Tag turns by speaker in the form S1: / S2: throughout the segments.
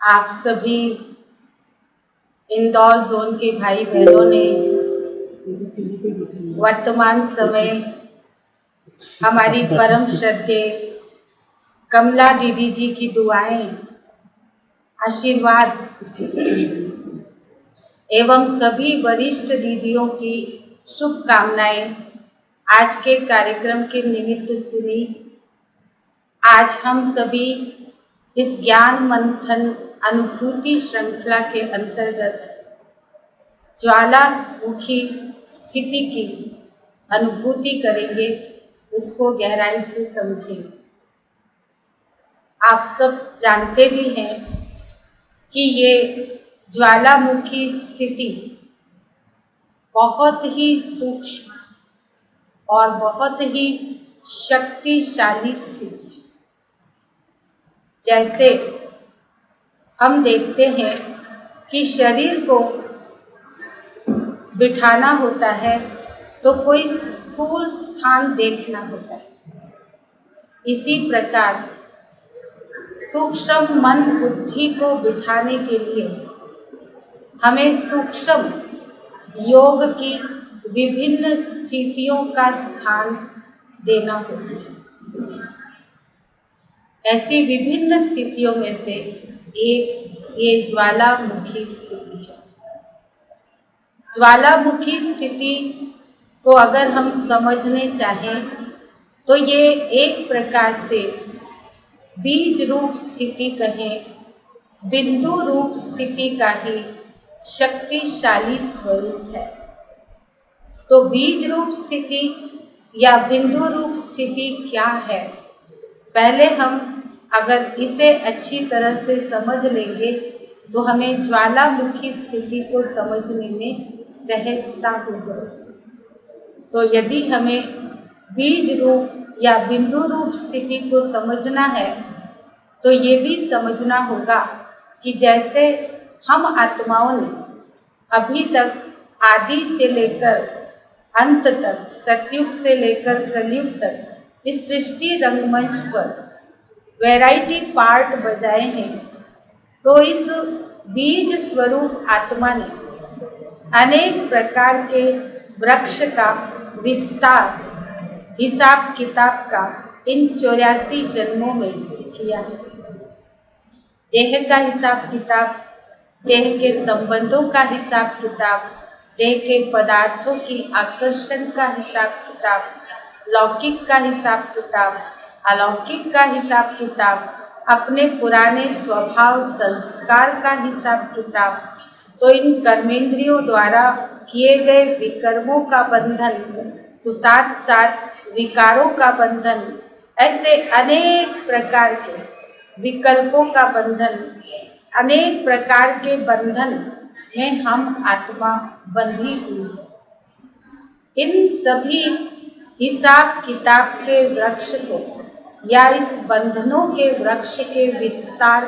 S1: आप सभी इंदौर जोन के भाई बहनों ने वर्तमान समय हमारी परम श्रद्धेय कमला दीदी जी की दुआएं, आशीर्वाद एवं सभी वरिष्ठ दीदियों की शुभकामनाएं आज के कार्यक्रम के निमित्त सुनी। आज हम सभी इस ज्ञान मंथन अनुभूति श्रृंखला के अंतर्गत ज्वालामुखी स्थिति की अनुभूति करेंगे, उसको गहराई से समझेंगे। आप सब जानते भी हैं कि ये ज्वालामुखी स्थिति बहुत ही सूक्ष्म और बहुत ही शक्तिशाली स्थिति है। जैसे हम देखते हैं कि शरीर को बिठाना होता है तो कोई स्थूल स्थान देखना होता है, इसी प्रकार सूक्ष्म मन बुद्धि को बिठाने के लिए हमें सूक्ष्म योग की विभिन्न स्थितियों का स्थान देना होता है। ऐसी विभिन्न स्थितियों में से एक ये ज्वालामुखी स्थिति है। ज्वालामुखी स्थिति को अगर हम समझने चाहें तो ये एक प्रकार से बीज रूप स्थिति कहें, बिंदु रूप स्थिति का ही शक्तिशाली स्वरूप है। तो बीज रूप स्थिति या बिंदु रूप स्थिति क्या है, पहले हम अगर इसे अच्छी तरह से समझ लेंगे तो हमें ज्वालामुखी स्थिति को समझने में सहजता हो जाएगी। तो यदि हमें बीज रूप या बिंदु रूप स्थिति को समझना है तो ये भी समझना होगा कि जैसे हम आत्माओं ने अभी तक आदि से लेकर अंत तक, सतयुग से लेकर कलयुग तक इस सृष्टि रंगमंच पर वैरायटी पार्ट बजाए हैं, तो इस बीज स्वरूप आत्मा ने अनेक प्रकार के वृक्ष का विस्तार हिसाब किताब का इन 84 जन्मों में किया है। देह का हिसाब किताब, देह के संबंधों का हिसाब किताब, देह के पदार्थों की आकर्षण का हिसाब किताब, लौकिक का हिसाब किताब, अलौकिक का हिसाब किताब, अपने पुराने स्वभाव संस्कार का हिसाब किताब, तो इन कर्मेंद्रियों द्वारा किए गए विकर्मों का बंधन, तो साथ साथ विकारों का बंधन, ऐसे अनेक प्रकार के विकल्पों का बंधन, अनेक प्रकार के बंधन में हम आत्मा बंधी हुई है। इन सभी हिसाब किताब के वृक्ष को या इस बंधनों के वृक्ष के विस्तार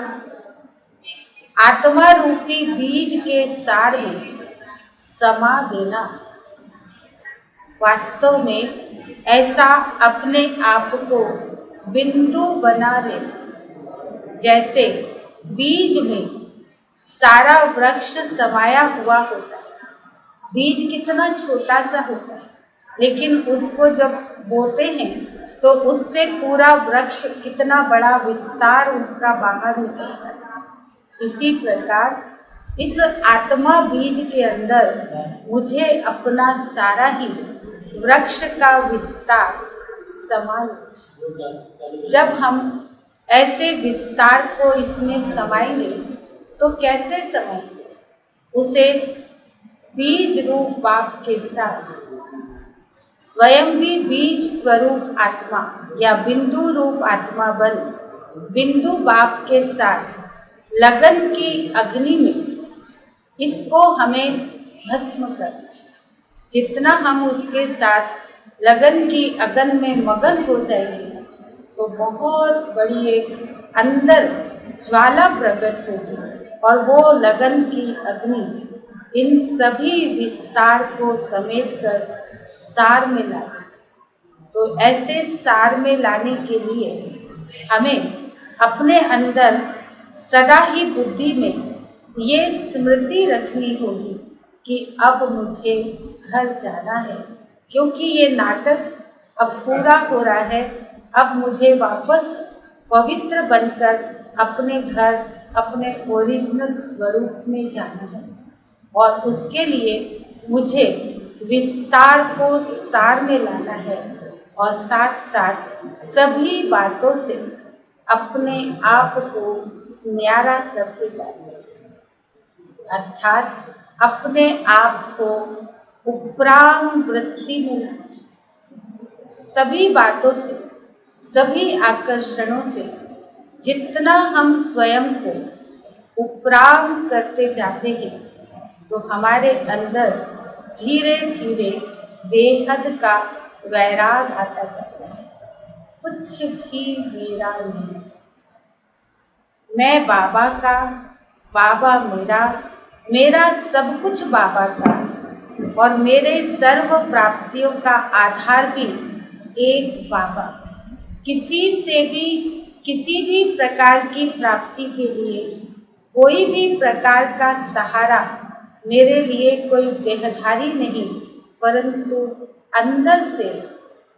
S1: आत्मा रूपी बीज के सार में समा देना, वास्तव में ऐसा अपने आप को बिंदु बना ले। जैसे बीज में सारा वृक्ष समाया हुआ होता है। बीज कितना छोटा सा होता है, लेकिन उसको जब बोते हैं तो उससे पूरा वृक्ष कितना बड़ा विस्तार उसका बाहर निकलता है। इसी प्रकार इस आत्मा बीज के अंदर मुझे अपना सारा ही वृक्ष का विस्तार समान। जब हम ऐसे विस्तार को इसमें समाएंगे तो कैसे समाएंगे? उसे बीज रूप बाप के साथ स्वयं भी बीज स्वरूप आत्मा या बिंदु रूप आत्मा बन बिंदु बाप के साथ लगन की अग्नि में इसको हमें भस्म करना है। जितना हम उसके साथ लगन की अगन में मगन हो जाएंगे तो बहुत बड़ी एक अंदर ज्वाला प्रकट होगी और वो लगन की अग्नि इन सभी विस्तार को समेटकर सार में ला देगी। तो ऐसे सार में लाने के लिए हमें अपने अंदर सदा ही बुद्धि में ये स्मृति रखनी होगी कि अब मुझे घर जाना है, क्योंकि ये नाटक अब पूरा हो रहा है। अब मुझे वापस पवित्र बनकर अपने घर, अपने ओरिजिनल स्वरूप में जाना है। और उसके लिए मुझे विस्तार को सार में लाना है और साथ साथ सभी बातों से अपने आप को न्यारा करते जाना है, अर्थात अपने आप को उपराम वृत्ति में लाना। सभी बातों से, सभी आकर्षणों से जितना हम स्वयं को उपराम करते जाते हैं, तो हमारे अंदर धीरे धीरे बेहद का वैराग आता जाता है। कुछ भी मेरा नहीं, मैं बाबा का, बाबा मेरा, मेरा सब कुछ बाबा का, और मेरे सर्व प्राप्तियों का आधार भी एक बाबा। किसी से भी, किसी भी प्रकार की प्राप्ति के लिए कोई भी प्रकार का सहारा मेरे लिए कोई देहधारी नहीं, परंतु अंदर से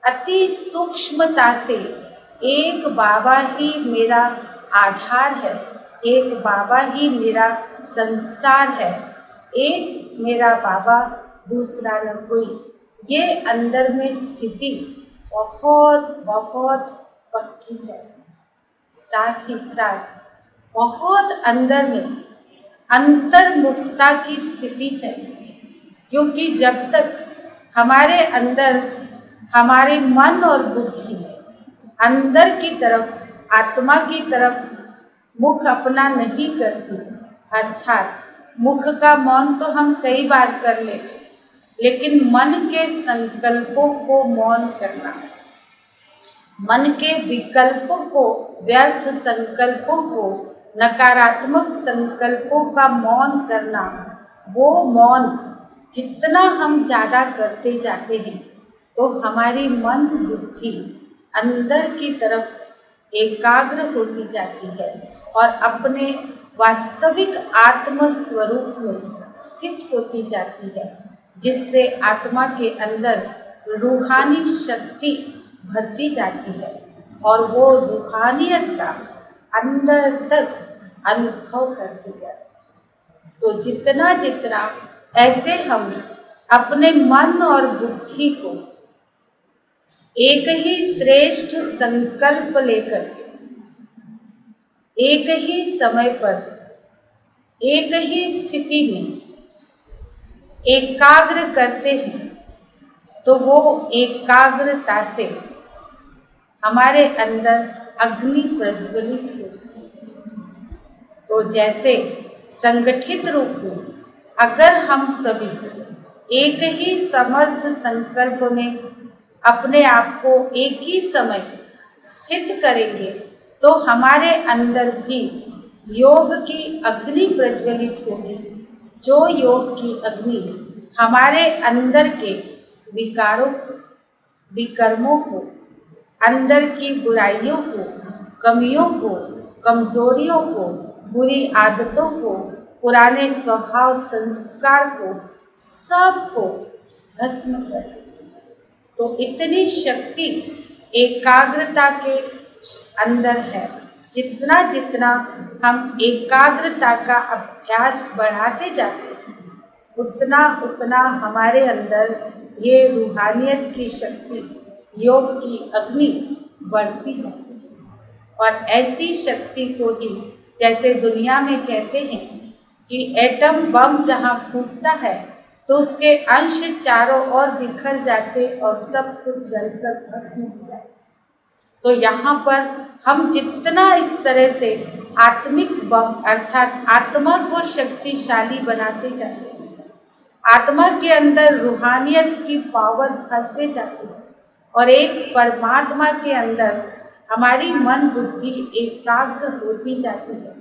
S1: अति सूक्ष्मता से एक बाबा ही मेरा आधार है, एक बाबा ही मेरा संसार है, एक मेरा बाबा, दूसरा न कोई। ये अंदर में स्थिति बहुत बहुत पक्की चाहिए। साथ ही साथ बहुत अंदर में अंतर्मुखता की स्थिति चाहिए, क्योंकि जब तक हमारे अंदर हमारे मन और बुद्धि अंदर की तरफ, आत्मा की तरफ मुख अपना नहीं करती, अर्थात मुख का मौन तो हम कई बार कर लेते, लेकिन मन के संकल्पों को मौन करना, मन के विकल्पों को, व्यर्थ संकल्पों को, नकारात्मक संकल्पों का मौन करना, वो मौन जितना हम ज़्यादा करते जाते हैं, तो हमारी मन बुद्धि अंदर की तरफ एकाग्र होती जाती है और अपने वास्तविक आत्म स्वरूप में स्थित होती जाती है, जिससे आत्मा के अंदर रूहानी शक्ति भरती जाती है और वो रूहानियत का अंदर तक अनुभव करती जाती है। तो जितना जितना ऐसे हम अपने मन और बुद्धि को एक ही श्रेष्ठ संकल्प लेकर के एक ही समय पर, एक ही स्थिति में एकाग्र करते हैं, तो वो एकाग्रता से हमारे अंदर अग्नि प्रज्वलित होती है। तो जैसे संगठित रूप में अगर हम सभी एक ही समर्थ संकल्प में अपने आप को एक ही समय स्थित करेंगे, तो हमारे अंदर भी योग की अग्नि प्रज्वलित होगी, जो योग की अग्नि हमारे अंदर के विकारों को, विकर्मों को, अंदर की बुराइयों को, कमियों को, कमजोरियों को, बुरी आदतों को, पुराने स्वभाव संस्कार को, सबको भस्म कर। तो इतनी शक्ति एकाग्रता के अंदर है। जितना जितना हम एकाग्रता का अभ्यास बढ़ाते जाते हैं, उतना उतना हमारे अंदर ये रूहानियत की शक्ति, योग की अग्नि बढ़ती जाती है। और ऐसी शक्ति को ही, जैसे दुनिया में कहते हैं कि एटम बम जहाँ फूटता है तो उसके अंश चारों ओर बिखर जाते और सब कुछ जलकर भस्म हो जाते। तो यहाँ पर हम जितना इस तरह से आत्मिक बम, अर्थात आत्मा को शक्तिशाली बनाते जाते हैं, आत्मा के अंदर रूहानियत की पावर भरते जाते हैं और एक परमात्मा के अंदर हमारी मन बुद्धि एकाग्र होती जाती है,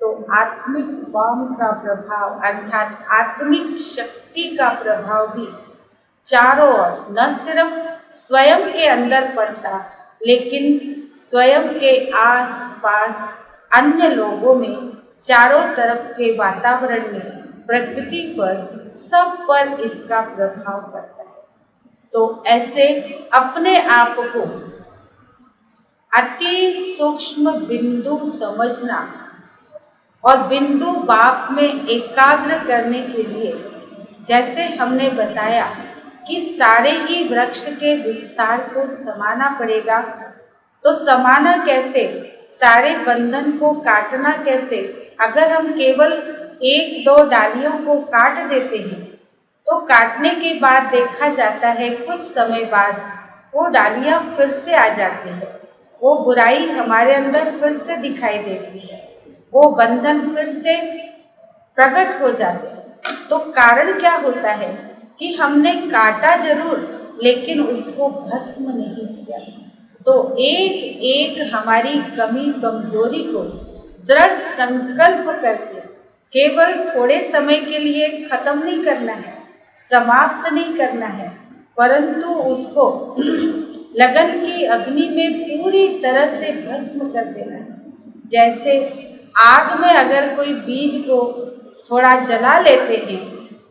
S1: तो आत्मिक बम का प्रभाव, अर्थात आत्मिक शक्ति का प्रभाव भी चारों ओर न सिर्फ स्वयं के अंदर पड़ता, लेकिन स्वयं के आस पास अन्य लोगों में, चारों तरफ के वातावरण में, प्रकृति पर, सब पर इसका प्रभाव पड़ता है। तो ऐसे अपने आप को अति सूक्ष्म बिंदु समझना और बिंदु भाव में एकाग्र करने के लिए, जैसे हमने बताया कि सारे ही वृक्ष के विस्तार को समाना पड़ेगा, तो समाना कैसे, सारे बंधन को काटना कैसे। अगर हम केवल एक दो डालियों को काट देते हैं तो काटने के बाद देखा जाता है कुछ समय बाद वो डालियां फिर से आ जाती है, वो बुराई हमारे अंदर फिर से दिखाई देती है, वो बंधन फिर से प्रकट हो जाते हैं। तो कारण क्या होता है कि हमने काटा जरूर लेकिन उसको भस्म नहीं किया। तो एक एक हमारी कमी कमजोरी को दृढ़ संकल्प करके केवल थोड़े समय के लिए खत्म नहीं करना है, समाप्त नहीं करना है, परंतु उसको लगन की अग्नि में पूरी तरह से भस्म कर देना है। जैसे आग में अगर कोई बीज को थोड़ा जला लेते हैं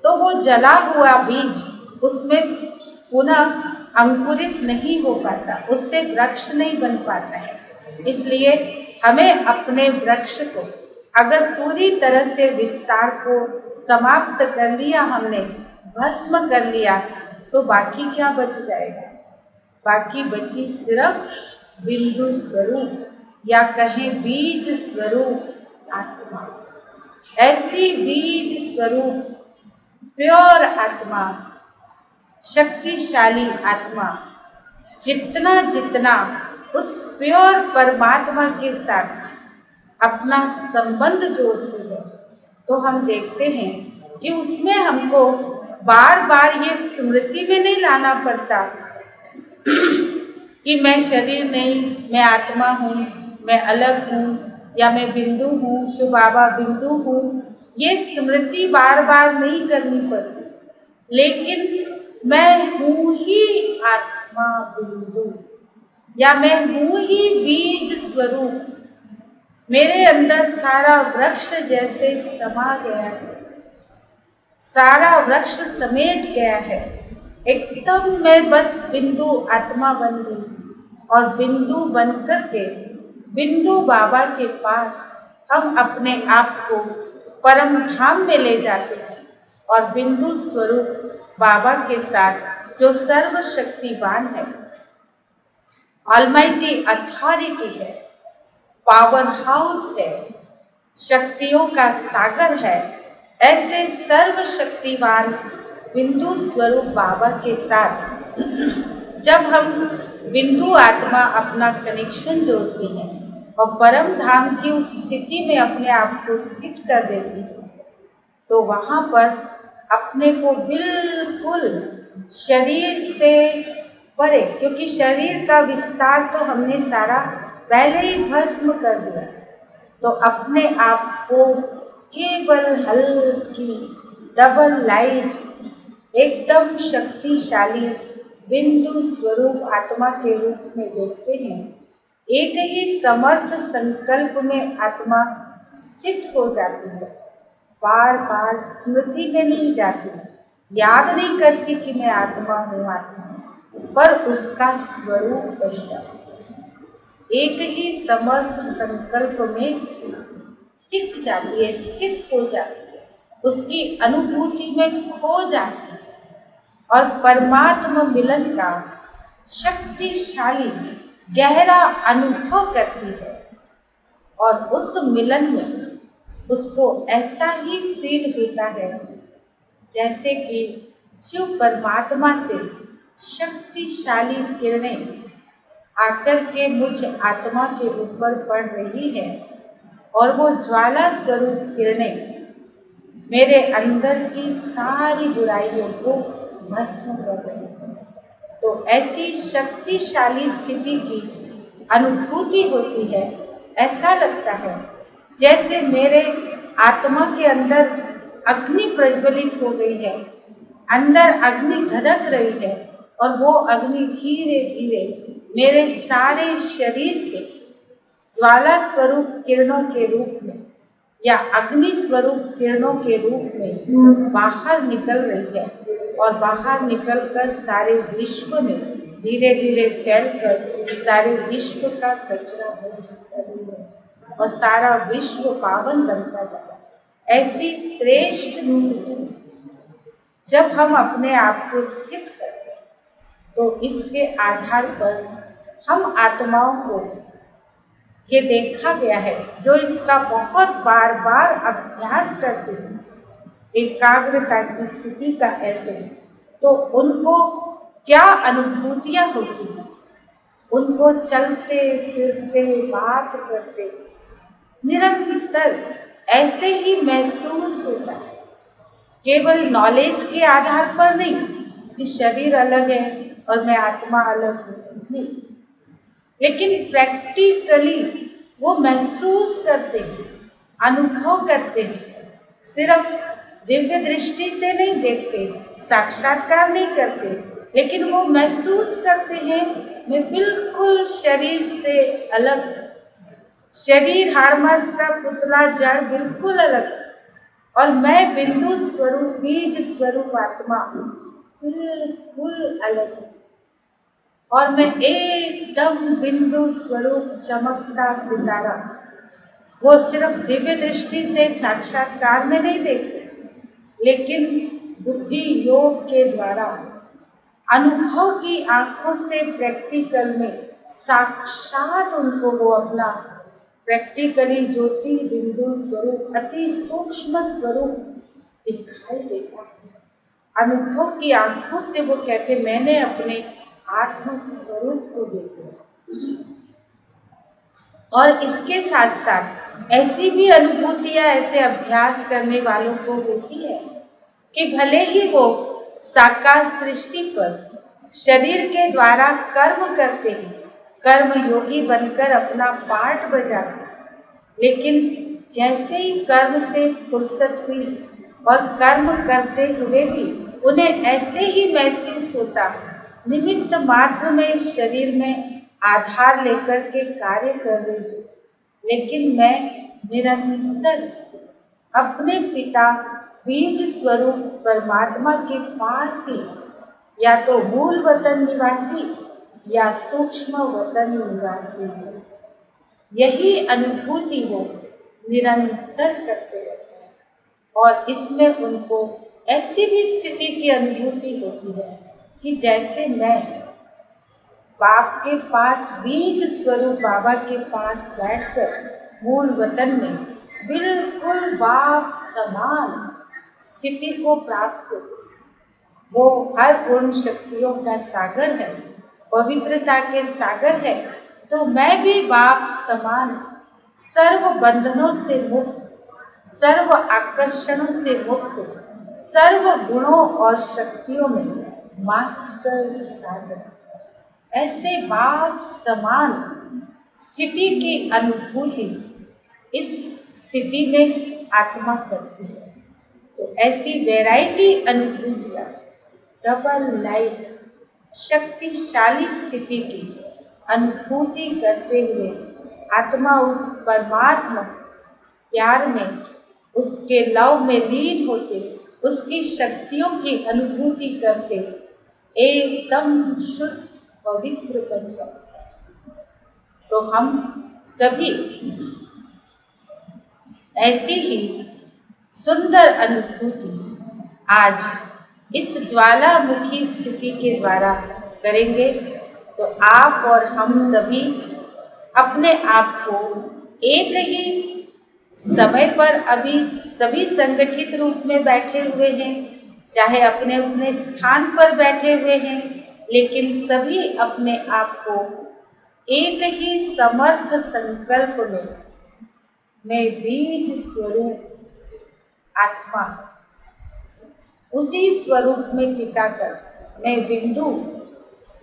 S1: तो वो जला हुआ बीज उसमें पुनः अंकुरित नहीं हो पाता, उससे वृक्ष नहीं बन पाता है। इसलिए हमें अपने वृक्ष को अगर पूरी तरह से विस्तार को समाप्त कर लिया, हमने भस्म कर लिया, तो बाकी क्या बच जाएगा? बाकी बची सिर्फ बिंदु स्वरूप या कहें बीज स्वरूप आत्मा। ऐसी बीज स्वरूप प्योर आत्मा, शक्तिशाली आत्मा जितना जितना उस प्योर परमात्मा के साथ अपना संबंध जोड़ती है, तो हम देखते हैं कि उसमें हमको बार बार ये स्मृति में नहीं लाना पड़ता कि मैं शरीर नहीं, मैं आत्मा हूँ, मैं अलग हूँ, या मैं बिंदु हूँ, शिव बाबा बिंदु हूँ। ये स्मृति बार बार नहीं करनी पड़ती, लेकिन मैं हूँ ही आत्मा बिंदु, या मैं हूँ ही बीज स्वरूप। मेरे अंदर सारा वृक्ष जैसे समा गया है, सारा वृक्ष समेट गया है। एकदम मैं बस बिंदु आत्मा बन गई, और बिंदु बन कर के बिंदु बाबा के पास हम अपने आप को परम धाम में ले जाते हैं, और बिंदु स्वरूप बाबा के साथ जो सर्वशक्तिवान है, ऑलमाइटी अथॉरिटी है, पावर हाउस है, शक्तियों का सागर है, ऐसे सर्वशक्तिवान बिंदु स्वरूप बाबा के साथ जब हम बिंदु आत्मा अपना कनेक्शन जोड़ती हैं और परम धाम की उस स्थिति में अपने आप को स्थित कर देती है, तो वहाँ पर अपने को बिल्कुल शरीर से परे, क्योंकि शरीर का विस्तार तो हमने सारा पहले ही भस्म कर दिया, तो अपने आप को केवल हल्की डबल लाइट एकदम शक्तिशाली बिंदु स्वरूप आत्मा के रूप में देखते हैं। एक ही समर्थ संकल्प में आत्मा स्थित हो जाती है, बार बार स्मृति में नहीं जाती, याद नहीं करती कि मैं आत्मा हूँ, पर उसका स्वरूप बन जाती है। एक ही समर्थ संकल्प में टिक जाती है, स्थित हो जाती है, उसकी अनुभूति में खो जाती है, और परमात्मा मिलन का शक्तिशाली गहरा अनुभव करती है। और उस मिलन में उसको ऐसा ही फील होता है जैसे कि शिव परमात्मा से शक्तिशाली किरणें आकर के मुझ आत्मा के ऊपर पड़ रही है, और वो ज्वाला स्वरूप किरणें मेरे अंदर की सारी बुराइयों को भस्म कर रही है। तो ऐसी शक्तिशाली स्थिति की अनुभूति होती है। ऐसा लगता है जैसे मेरे आत्मा के अंदर अग्नि प्रज्वलित हो गई है, अंदर अग्नि धधक रही है, और वो अग्नि धीरे धीरे मेरे सारे शरीर से ज्वाला स्वरूप किरणों के रूप में या अग्नि स्वरूप किरणों के रूप में बाहर निकल रही है और बाहर निकलकर सारे विश्व में धीरे धीरे फैलकर सारे विश्व का कचरा भस्म कर रही है और सारा विश्व पावन बनता जा रहा है। ऐसी श्रेष्ठ स्थिति में जब हम अपने आप को स्थित करते हैं तो इसके आधार पर हम आत्माओं को ये देखा गया है, जो इसका बहुत बार बार अभ्यास करते हैं एकाग्रता की स्थिति का ऐसे, तो उनको क्या अनुभूतियाँ होती हैं। उनको चलते फिरते बात करते निरंतर ऐसे ही महसूस होता है, केवल नॉलेज के आधार पर नहीं कि शरीर अलग है और मैं आत्मा अलग हूँ, नहीं, लेकिन प्रैक्टिकली वो महसूस करते हैं, अनुभव करते हैं। सिर्फ दिव्य दृष्टि से नहीं देखते, साक्षात्कार नहीं करते, लेकिन वो महसूस करते हैं मैं बिल्कुल शरीर से अलग, शरीर हाड़ मांस का पुतला जड़ बिल्कुल अलग, और मैं बिंदु स्वरूप बीज स्वरूप आत्मा बिल्कुल अलग हूँ और मैं एकदम बिंदु स्वरूप चमकता सितारा। वो सिर्फ दिव्य दृष्टि से साक्षात्कार में नहीं देखते, लेकिन बुद्धि योग के द्वारा अनुभव की आंखों से प्रैक्टिकल में साक्षात उनको वो अपना प्रैक्टिकली ज्योति बिंदु स्वरूप अति सूक्ष्म स्वरूप दिखाई देता है। अनुभव की आंखों से वो कहते मैंने अपने आत्म स्वरूप को देखा। और इसके साथ साथ ऐसी भी अनुभूतियाँ ऐसे अभ्यास करने वालों को होती है कि भले ही वो साकार सृष्टि पर शरीर के द्वारा कर्म करते हैं, कर्म योगी बनकर अपना पार्ट बजाते, लेकिन जैसे ही कर्म से फुर्सत हुई और कर्म करते हुए भी उन्हें ऐसे ही महसूस होता निमित्त मात्र में शरीर में आधार लेकर के कार्य कर रही हूँ, लेकिन मैं निरंतर अपने पिता बीज स्वरूप परमात्मा के पास ही या तो मूल वतन निवासी या सूक्ष्म वतन निवासी हूँ। यही अनुभूति वो निरंतर करते रहते हैं और इसमें उनको ऐसी भी स्थिति की अनुभूति होती है कि जैसे मैं बाप के पास बीज स्वरूप बाबा के पास बैठकर मूल वतन में बिल्कुल बाप समान स्थिति को प्राप्त हो। वो हर गुण शक्तियों का सागर है, पवित्रता के सागर है, तो मैं भी बाप समान सर्व बंधनों से मुक्त, सर्व आकर्षणों से मुक्त, सर्व गुणों और शक्तियों में मास्टर सागर, ऐसे बाप समान स्थिति की अनुभूति इस स्थिति में आत्मा करती है। तो ऐसी वैरायटी अनुभूतियाँ डबल लाइट शक्तिशाली स्थिति की अनुभूति करते हुए आत्मा उस परमात्मा प्यार में, उसके लव में लीन होते, उसकी शक्तियों की अनुभूति करते एकदम शुद्ध पवित्र बन जाता है। तो हम सभी ऐसी ही सुंदर अनुभूति आज इस ज्वालामुखी स्थिति के द्वारा करेंगे। तो आप और हम सभी अपने आप को एक ही समय पर अभी सभी संगठित रूप में बैठे हुए हैं, चाहे अपने अपने स्थान पर बैठे हुए हैं, लेकिन सभी अपने आप को एक ही समर्थ संकल्प में मैं बीज स्वरूप आत्मा उसी स्वरूप में टिकाकर मैं बिंदु,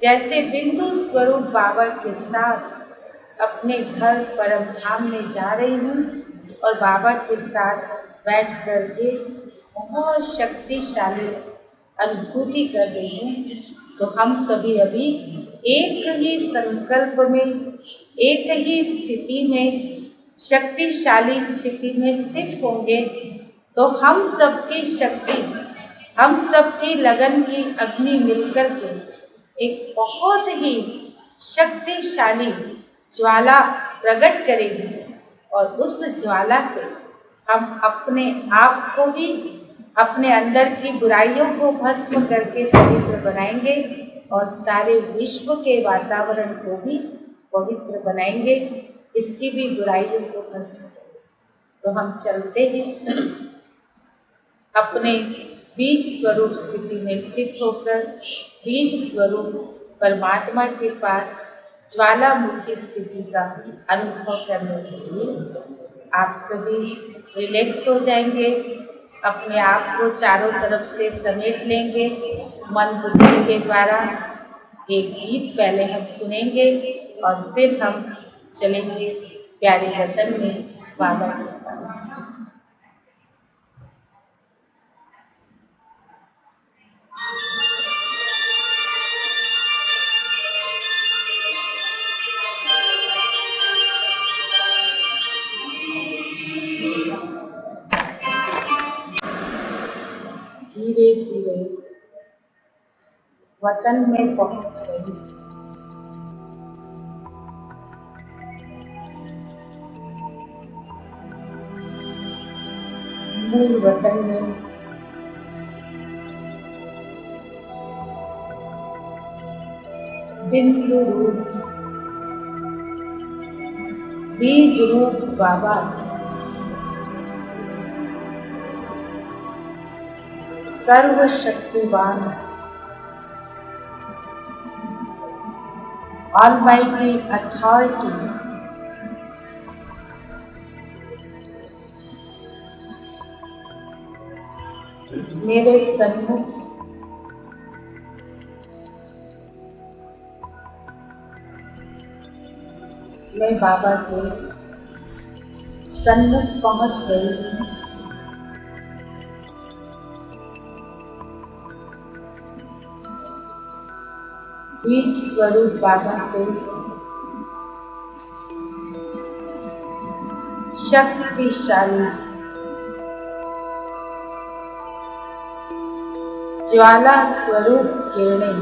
S1: जैसे बिंदु स्वरूप बाबा के साथ अपने घर परम धाम में जा रही हूँ और बाबा के साथ बैठ कर के बहुत शक्तिशाली अनुभूति कर रही हूँ। तो हम सभी अभी एक ही संकल्प में, एक ही स्थिति में, शक्तिशाली स्थिति में स्थित होंगे तो हम सबकी शक्ति, हम सबकी लगन की अग्नि मिलकर के एक बहुत ही शक्तिशाली ज्वाला प्रकट करेगी और उस ज्वाला से हम अपने आप को भी, अपने अंदर की बुराइयों को भस्म करके पवित्र बनाएंगे और सारे विश्व के वातावरण को भी पवित्र बनाएंगे, इसकी भी बुराइयों को भस्म करेंगे। तो हम चलते हैं अपने बीज स्वरूप स्थिति में स्थित होकर बीज स्वरूप परमात्मा के पास ज्वालामुखी स्थिति का अनुभव करने के लिए आप सभी रिलैक्स हो जाएंगे, अपने आप को चारों तरफ से समेट लेंगे। मन बुद्धि के द्वारा एक गीत पहले हम सुनेंगे और फिर हम चलेंगे प्यारे वतन में बाबा के पास। धीरे धीरे वतन में पहुंच रही, मूल वतन में बिंदु रूप बीज रूप बाबा सर्वशक्तिवान ऑलमाइटी अथॉरिटी मेरे सन्मुख मैं बाबा के सन्मुख पहुंच गई हूँ। बीज स्वरूप बाबा से शक्तिशाली ज्वाला स्वरूप किरणें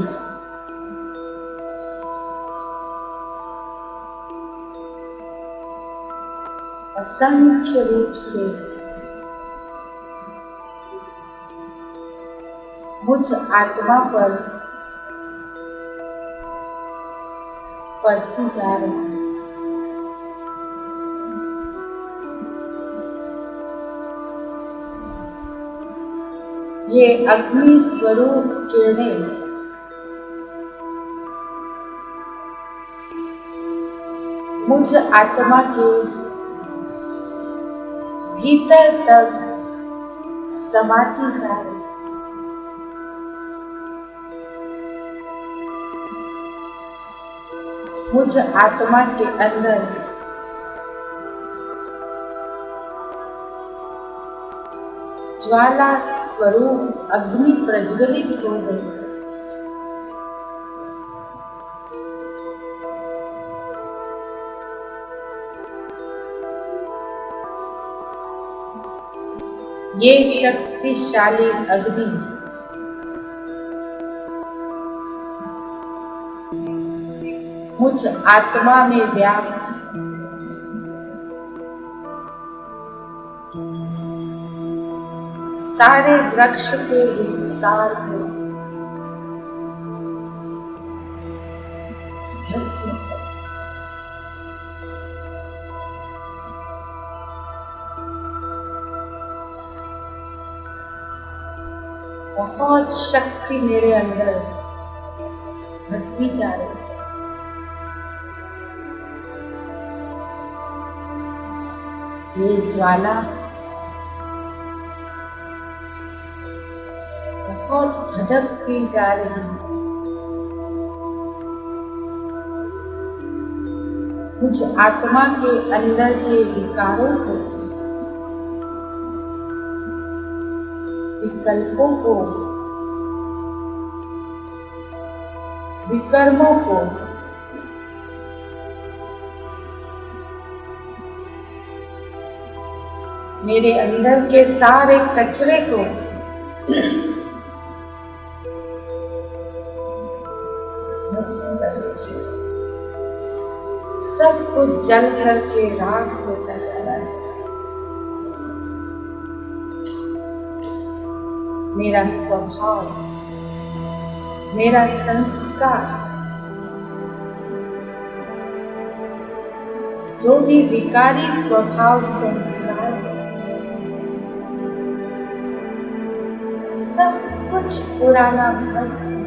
S1: असंख्य रूप से मुझ आत्मा पर पड़ती जा रही है। ये अग्नि स्वरूप किरणें मुझ आत्मा के भीतर तक समाती जा रही है। मुझ आत्मा के अंदर ज्वाला स्वरूप अग्नि प्रज्वलित हो गई। ये शक्तिशाली अग्नि मुझ आत्मा में व्याप्त सारे वृक्ष के विस्तार को भस्म कर बहुत शक्ति मेरे अंदर भरती जा रही है। ये ज्वाला बहुत धधकती जा रही है। मुझ आत्मा के अंदर के विकारों को, विकल्पों को विकर्मों को मेरे अंदर के सारे कचरे को भस्म कर दीजिए। सब कुछ जल करके राख होता जा रहा है। मेरा स्वभाव, मेरा संस्कार, जो भी विकारी स्वभाव संस्कार है, सब कुछ पुराना भस्म।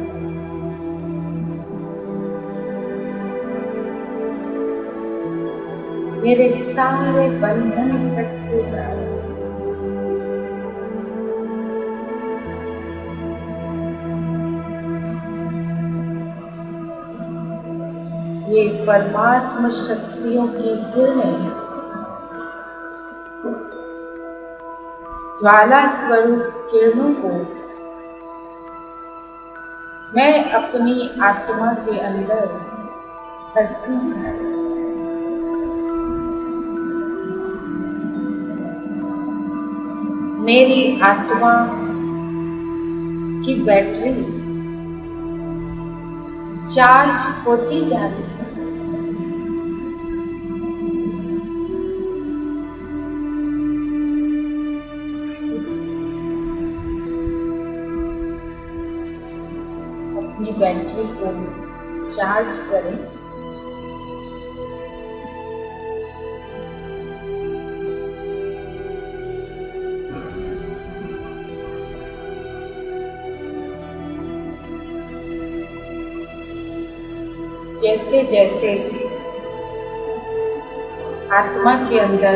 S1: मेरे सारे बंधन कटते जा रहे हैं। ये परमात्मा शक्तियों की किरणें ज्वाला स्वरूप किरणों को मैं अपनी आत्मा के अंदर भरती जा रही हूं। मेरी आत्मा की बैटरी चार्ज होती जा रही है। अपनी बैटरी को चार्ज करें। जैसे जैसे आत्मा के अंदर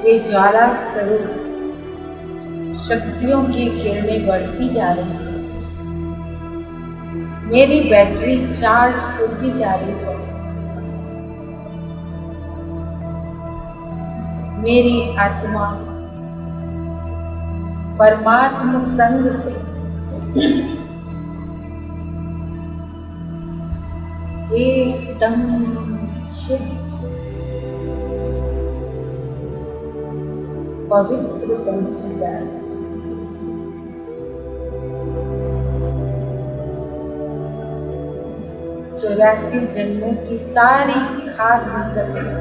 S1: ये ज्वाला स्वरूप शक्तियों की किरणें बढ़ती जा रही हैं, मेरी बैटरी चार्ज होती जा रही है। मेरी आत्मा परमात्मा संग से एकदम शुद्ध पवित्र बनती जा रही है। 84 जन्मों की सारी खाद निकल गई।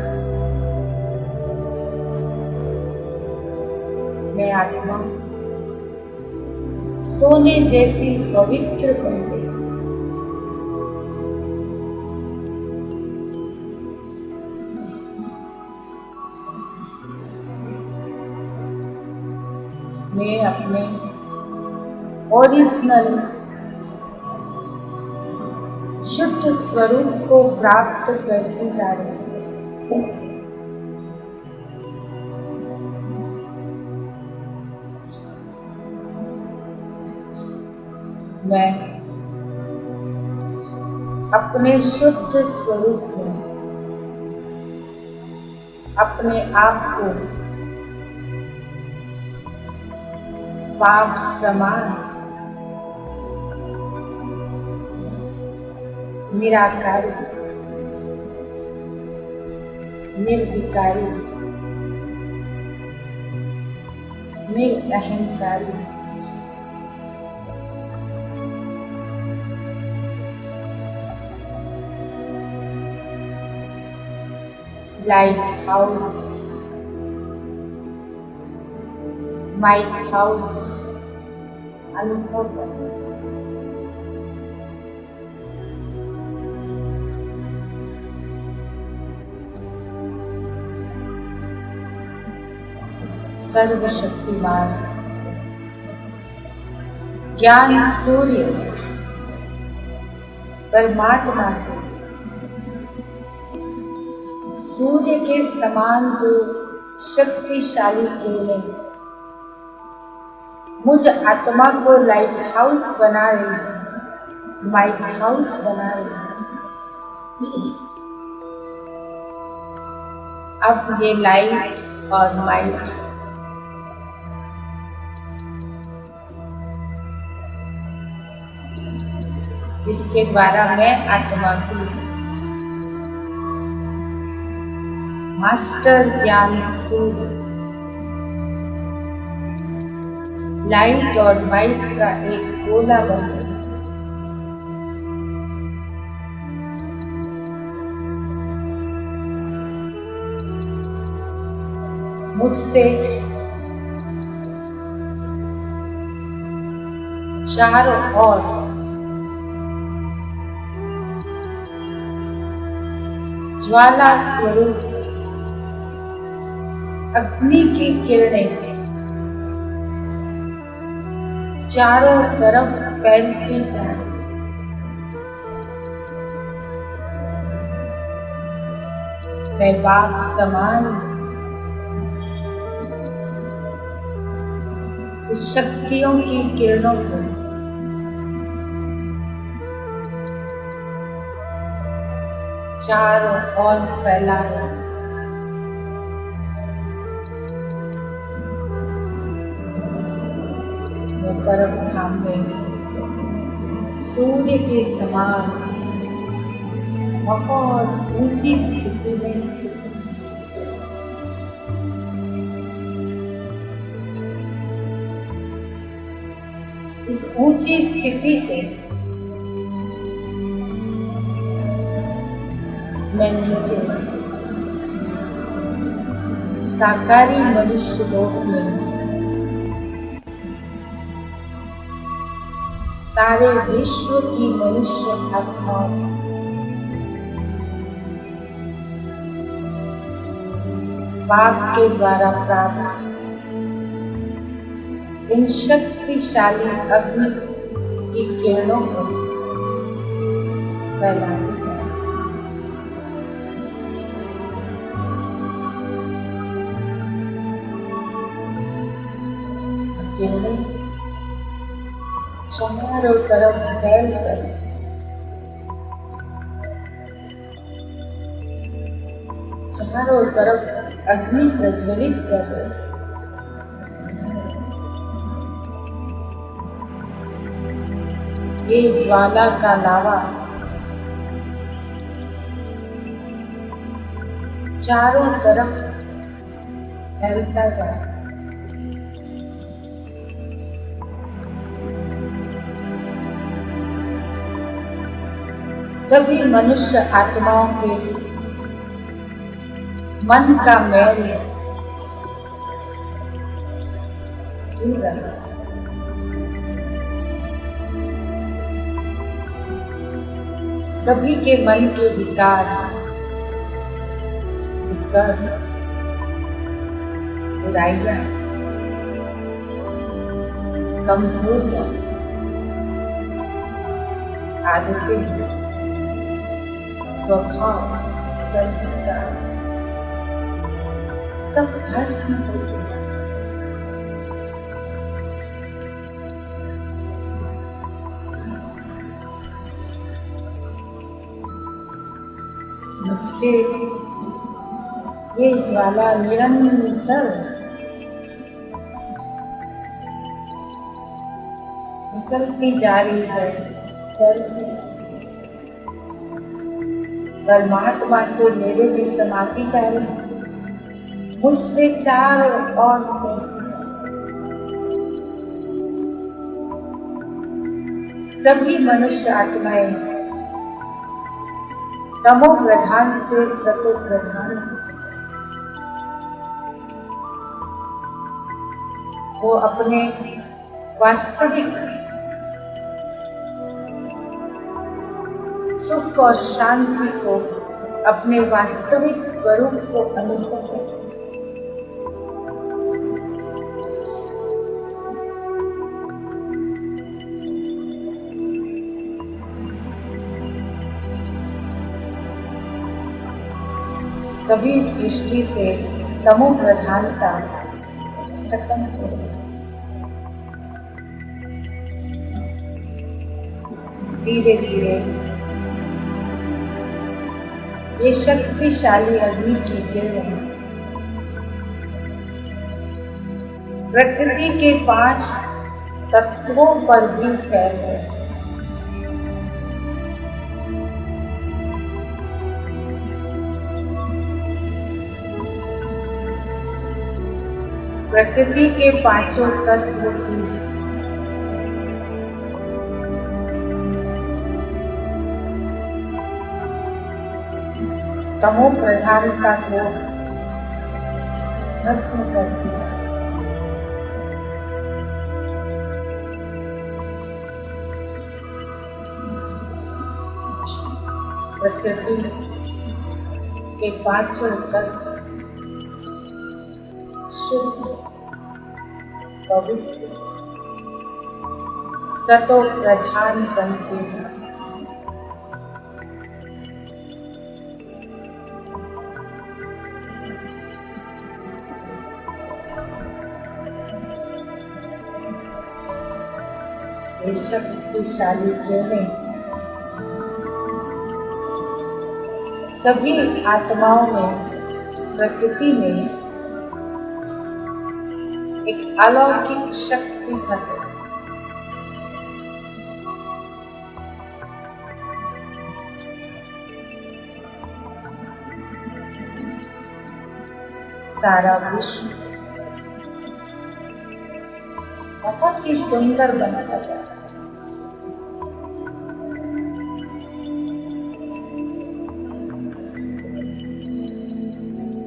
S1: मैं आत्मा सोने जैसी पवित्र बन गई। मैं अपने ओरिजिनल शुद्ध स्वरूप को प्राप्त करती जा रही हूँ। मैं अपने शुद्ध स्वरूप में अपने आप को पाप समान निराकारी, निर्विकारी, निरअहंकारी, लाइट हाउस, माइट हाउस अनुभव करें। सर्वशक्तिमान ज्ञान सूर्य परमात्मा से सूर्य के समान जो शक्तिशाली किरणें मुझ आत्मा को लाइट हाउस बना रही है, माइट हाउस बना रही है। अब ये लाइट और माइट जिसके द्वारा मैं आत्मा की मास्टर ज्ञान सूर्य लाइट और वाइट का एक गोला बन गई। मुझसे चारों ओर ज्वाला स्वरूप अग्नि की किरणें चारों तरफ फैलती जा रही। मैं बाप समान इस शक्तियों की किरणों को चारों ओर फैला रहा। परम धाम में सूर्य के समान बहुत ऊंची स्थिति में स्थित इस ऊंची स्थिति से मैं नीचे साकारी मनुष्य लोक में सारे विश्व की मनुष्य आत्माओं बाप के द्वारा प्राप्त इन शक्तिशाली अग्नि की किरणों को फैलाने चाहिए। किरणें चारों तरफ फैल कर चारों तरफ अग्नि प्रज्वलित कर रहे। ये ज्वाला का लावा चारों तरफ फैलता जाता। सभी मनुष्य आत्माओं के मन का मैल दूर रहा। सभी के मन के विकार विकर्म बुराइयां कमजोरियां आदतें स्वभाव संस्कार सब भस्म होते जाते। मुझसे ये ज्वाला निरंतर निकलती जा रही है, फैलती जा रही है। परमात्मा से मेरे में समाती जा रही है, मुझसे चारों ओर फैलती जा रही है। सभी मनुष्य आत्माएं तमो प्रधान से सतो प्रधान होती जा रही है। वो अपने वास्तविक सुख और शांति को, अपने वास्तविक स्वरूप को अनुभव करें। सभी सृष्टि से तमो प्रधानता खत्म हो गई। धीरे धीरे ये शक्तिशाली अग्नि की किरणें प्रकृति के 5 तत्वों पर भी फैल गए। प्रकृति के पांचों तत्व की तमो प्रधानता को भस्म करती जाए। प्रकृति के पांचों तत्व शुद्ध, पवित्र, सतो प्रधान बनते जाते। ये शक्तिशाली किरणें सभी आत्माओं में, प्रकृति में एक अलौकिक शक्ति भर है। सारा विश्व बहुत ही सुंदर बनता जा रहा है।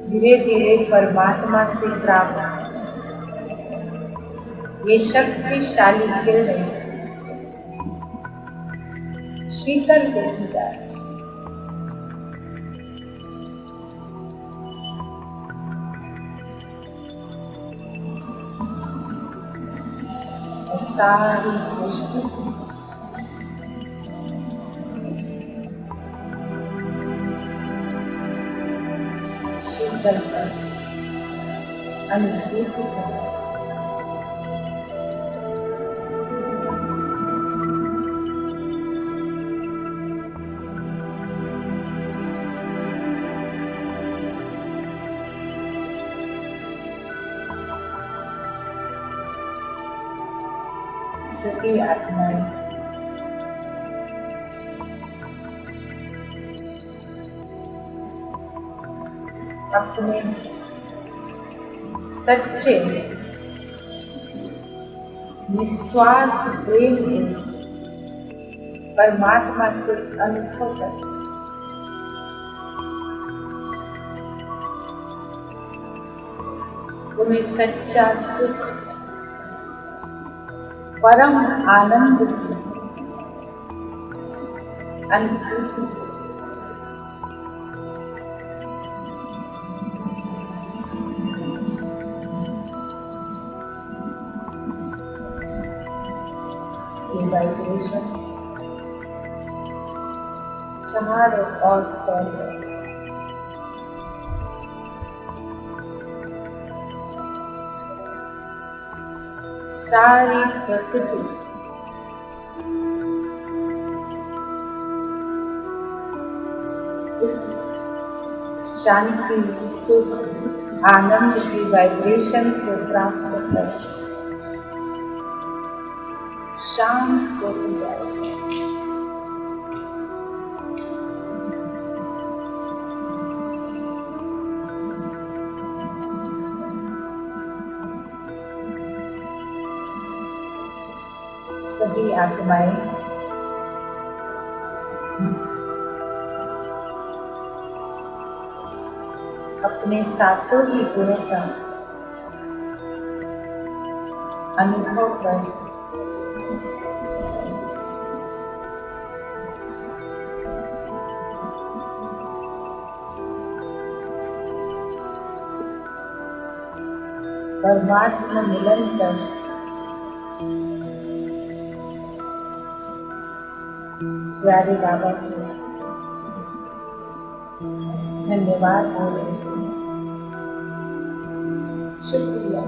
S1: धीरे धीरे परमात्मा से प्राप्त ये शक्तिशाली किरणें शीतल होती जा रही है। सारी सृष्टि शीतल पर अनुभूति कर सभी आत्माएं अपने सच्चे निस्वार्थ प्रेम को परमात्मा से अनुभव कर उन्हें सच्चा सुख, परम आनंद की अनुभूति की वाइब्रेशन चारों ओर फैल रही है। सारी प्रकृति इस शांति, सुख, आनंद की वाइब्रेशन को प्राप्त कर शांत होती जाएगी। सभी आत्माएं अपने सातों ही गुणों का अनुभव कर परमात्मा मिलन कर प्यारे बाबा को धन्यवाद बोल रहे हैं। शुक्रिया।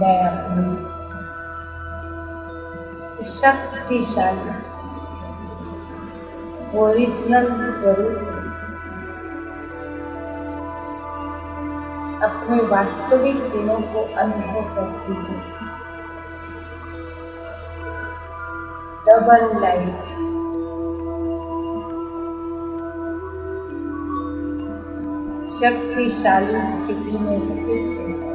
S1: मैं अपनी शक्तिशाली ओरिजिनल स्वरूप अपने वास्तविक गुणों को अनुभव करती हूँ। डबल लाइट, शक्तिशाली स्थिति में स्थित हो जाए।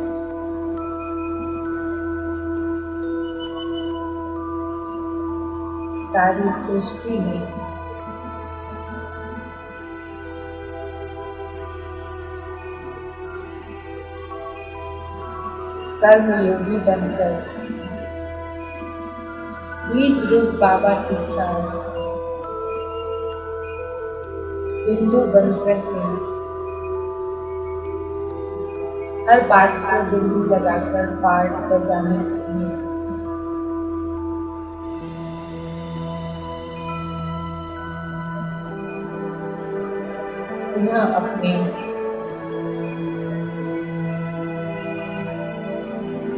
S1: सारी सृष्टि में कर्मयोगी बनकर बीज रूप बाबा के साथ बिंदु बनकर के हर बात को बिंदु लगाकर पाठ बजाने के लिए पुनः अपने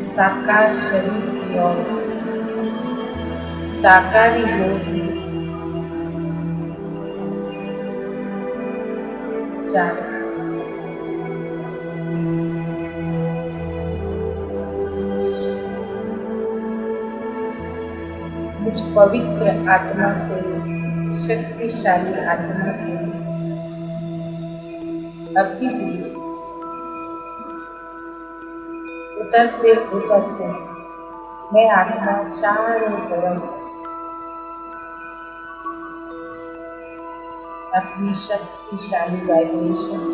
S1: साकार शरीर की ओर साकारी योग जा रहे। मुझ पवित्र आत्मा से, शक्तिशाली आत्मा से अभी भी उतरते उतरते मैं आत्मा चारों तरफ अपनी शक्तिशाली वाइब्रेशन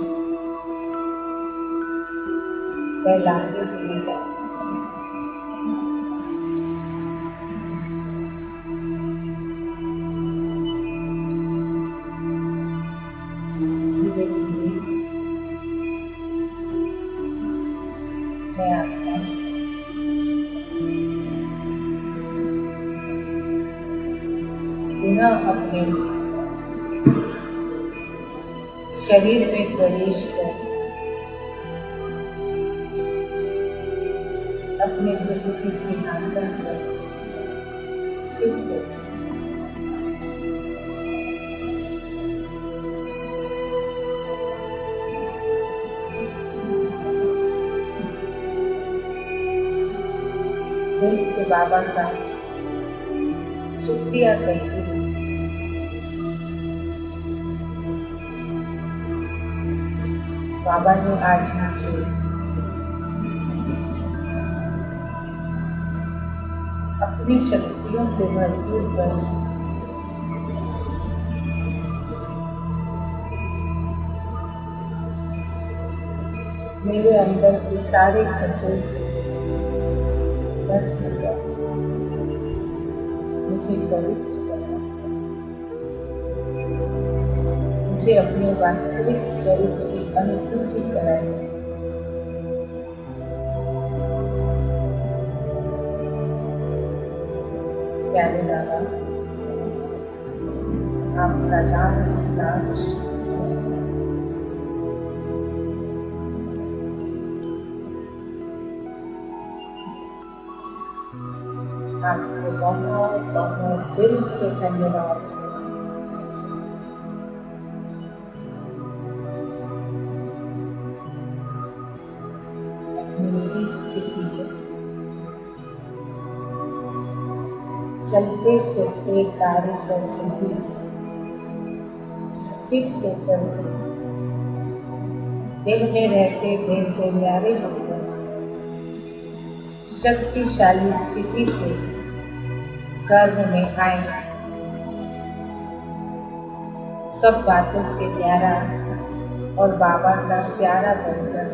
S1: फैलाते हुए जाती हूँ। धीरे धीरे मैं आत्मा पुनः अपने शरीर में प्रवेश कर अपने प्रभु के सिंहासन पर स्थित हो। दिल से बाबा का शुक्रिया करते हुए बाबा ने आज मुझे अपनी शक्तियों से भरपूर कर मेरे अंदर के सारे कचरे बस हो गए। मुझे पवित्र करना, मुझे अपने वास्तविक स्वरूप की अनुभूति कराई। प्यारे बाबा, आपका नाम नाच आपको बहुत बहुत दिल से धन्यवाद। इसी स्थिति में चलते फिरते कार्य करते हुए स्थित होकर देह में रहते देह से न्यारे होकर शक्तिशाली स्थिति से कर्म में आए, सब बातों से न्यारा और बाबा का प्यारा बनकर